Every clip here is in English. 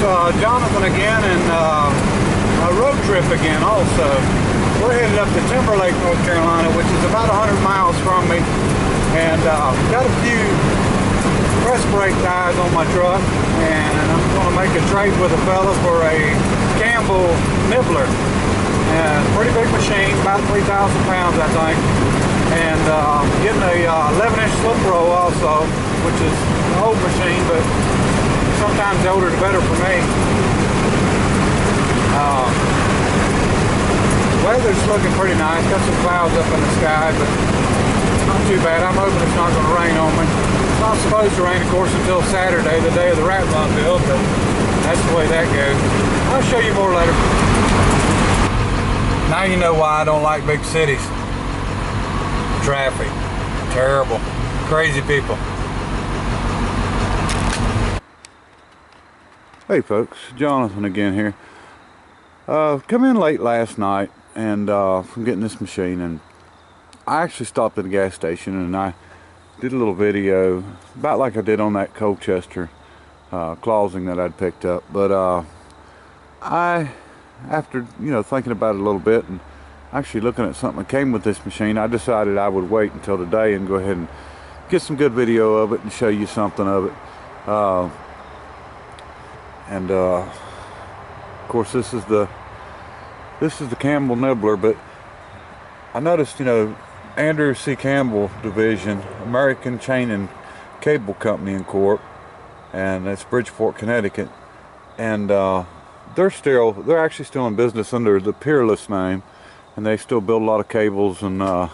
Jonathan again, and a road trip again also. We're headed up to Timberlake, North Carolina, which is about 100 miles from me, and got a few press brake ties on my truck, and I'm going to make a trade with a fella for a Campbell Nibbler. Pretty big machine, about 3,000 pounds I think, and getting a 11-inch slip roll also, which is an old machine, but sometimes the older the better for me. Weather's looking pretty nice, got some clouds up in the sky, but not too bad. I'm hoping it's not going to rain on me. It's not supposed to rain, of course, until Saturday, the day of the rat run build, but that's the way that goes. I'll show you more later. Now you know why I don't like big cities. Traffic. Terrible. Crazy people. Hey folks, Jonathan again here. Come in late last night and from getting this machine, and I actually stopped at a gas station and I did a little video about like I did on that Colchester closing that I'd picked up. But after thinking about it a little bit and actually looking at something that came with this machine, I decided I would wait until today and go ahead and get some good video of it and show you something of it. Of course, this is the Campbell Nibbler, but I noticed, Andrew C. Campbell Division, American Chain and Cable Company and Corp, and that's Bridgeport, Connecticut, and they're actually still in business under the Peerless name, and they still build a lot of cables and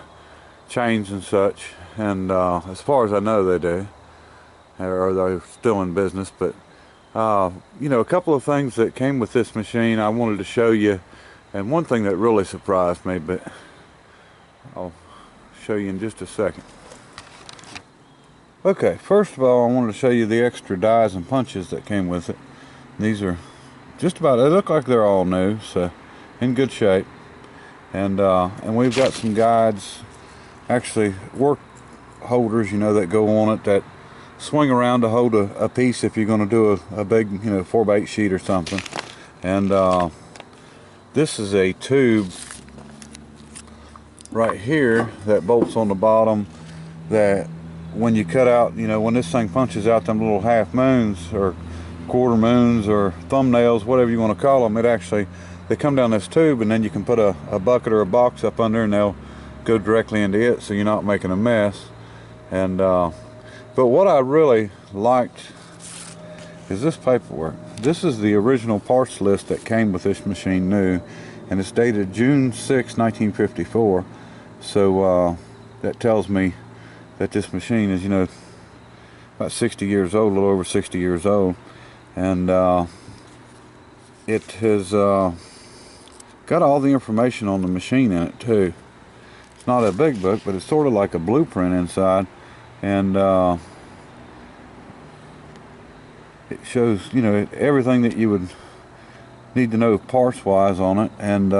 chains and such, and as far as I know they do, or they're still in business. But a couple of things that came with this machine I wanted to show you, and one thing that really surprised me, but I'll show you in just a second. Okay, first of all, I wanted to show you the extra dies and punches that came with it. These are just about, they look like they're all new, so in good shape. And we've got some guides, actually work holders, that go on it, that swing around to hold a piece if you're going to do a big 4x8 sheet or something. And this is a tube right here that bolts on the bottom, that when you cut out, when this thing punches out them little half moons or quarter moons or thumbnails, whatever you want to call them, they come down this tube, and then you can put a bucket or a box up under and they'll go directly into it, so you're not making a mess. And but what I really liked is this paperwork. This is the original parts list that came with this machine new, and it's dated June 6, 1954. So that tells me that this machine is, about 60 years old, a little over 60 years old. And it has got all the information on the machine in it too. It's not a big book, but it's sort of like a blueprint inside. And it shows, everything that you would need to know parts wise on it, and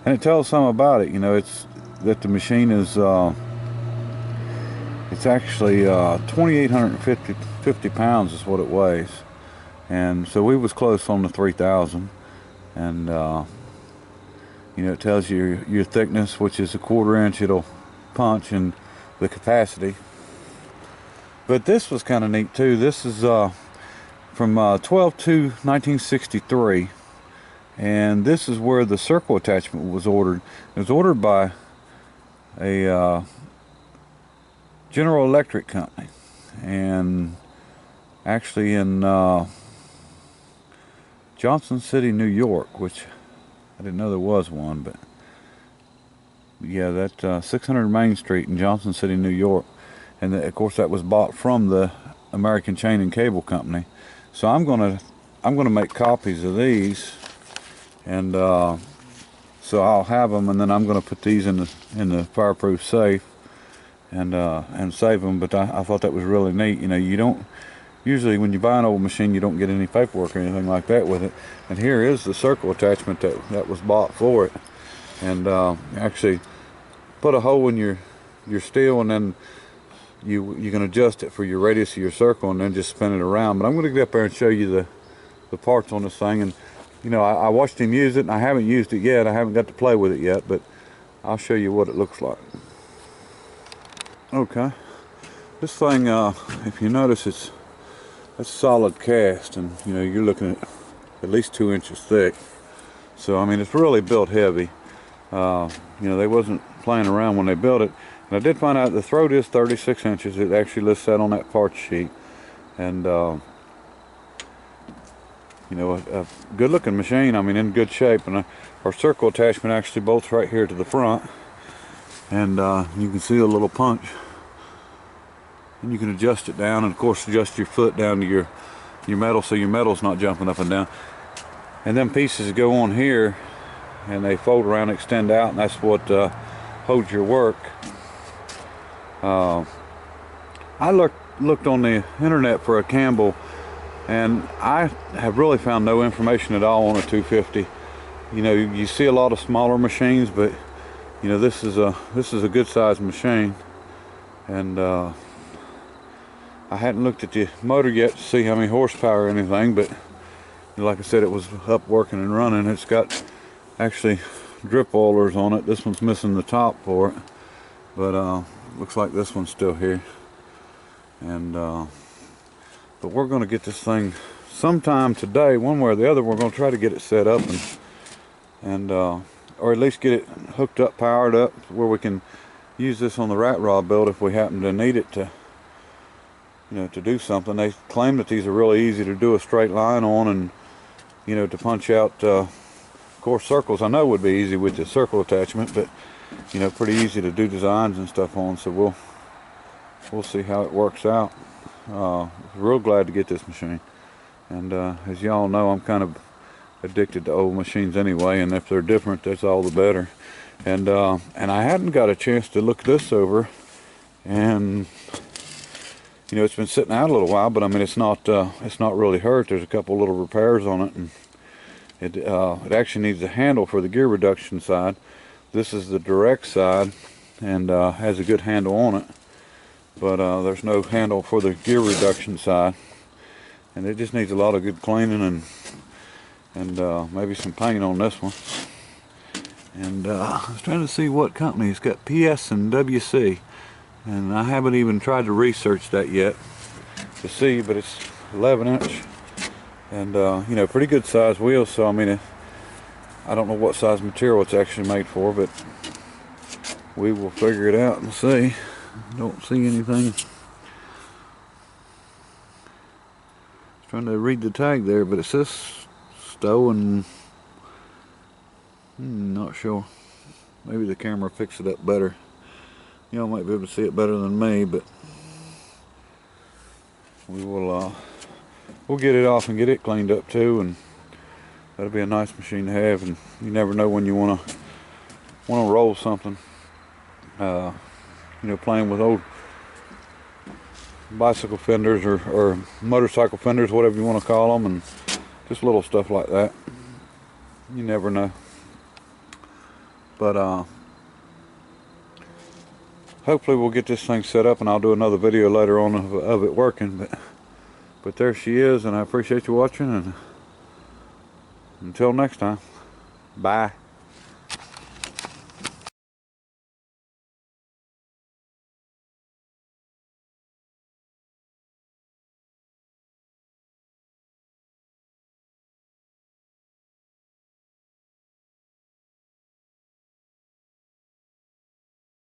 it tells some about it. It's that the machine is it's actually 2,850 pounds is what it weighs, and so we was close on the 3,000. And it tells you your thickness, which is a 1/4 inch it'll punch, and the capacity. But this was kind of neat too. This is from 12/2/1963, and this is where the circle attachment was ordered. It was ordered by a General Electric company, and actually in Johnson City, New York, which I didn't know there was one, but yeah, that 600 Main Street in Johnson City, New York. And of course that was bought from the American Chain and Cable Company. So I'm gonna make copies of these, and so I'll have them, and then I'm gonna put these in the fireproof safe and save them. But I thought that was really neat. You don't usually, when you buy an old machine, you don't get any paperwork or anything like that with it. And here is the circle attachment that was bought for it. And actually put a hole in your steel, and then you can adjust it for your radius of your circle, and then just spin it around. But I'm going to get up there and show you the parts on this thing. And you know, I watched him use it, and I haven't used it yet. I haven't got to play with it yet, but I'll show you what it looks like. Okay, this thing, if you notice, it's solid cast, and you know, you're looking at least 2 inches thick. So I mean, it's really built heavy. You know, they wasn't playing around when they built it. And I did find out the throat is 36 inches. It actually lists that on that parts sheet. And you know, a good looking machine. I mean, in good shape. And our circle attachment actually bolts right here to the front. And you can see a little punch. And you can adjust it down, and of course adjust your foot down to your metal, so your metal's not jumping up and down. And then pieces go on here, and they fold around, extend out, and that's what holds your work. I looked on the internet for a Campbell, and I have really found no information at all on a 250. You know, you see a lot of smaller machines, but you know, this is a good sized machine. And I hadn't looked at the motor yet to see how many horsepower or anything, but like I said, it was up working and running. It's got actually drip oilers on it. This one's missing the top for it, but looks like this one's still here. And but we're going to get this thing sometime today, one way or the other. We're going to try to get it set up and or at least get it hooked up, powered up, where we can use this on the rat rod build if we happen to need it to, you know, to do something. They claim that these are really easy to do a straight line on, and you know, to punch out of course circles I know would be easy with the circle attachment, but you know, pretty easy to do designs and stuff on. So we'll see how it works out. Real glad to get this machine, and as y'all know, I'm kind of addicted to old machines anyway, and if they're different, that's all the better. And I hadn't got a chance to look this over, and you know, it's been sitting out a little while, but I mean, it's not really hurt. There's a couple little repairs on it, and it actually needs a handle for the gear reduction side. This is the direct side, and has a good handle on it, but there's no handle for the gear reduction side, and it just needs a lot of good cleaning and maybe some paint on this one. And I was trying to see what company. It's got PS and WC. And I haven't even tried to research that yet to see, but it's 11 inch and you know, pretty good size wheels. So I mean, I don't know what size material it's actually made for, but we will figure it out and see. Don't see anything. Trying to read the tag there, but it says Stowe, and not sure. Maybe the camera picks it up better. Y'all might be able to see it better than me, but we will we'll get it off and get it cleaned up too, and that'll be a nice machine to have. And you never know when you want to roll something. You know, playing with old bicycle fenders or motorcycle fenders, whatever you want to call them, and just little stuff like that. You never know. But hopefully we'll get this thing set up, and I'll do another video later on of it working. But there she is, and I appreciate you watching, and until next time, bye.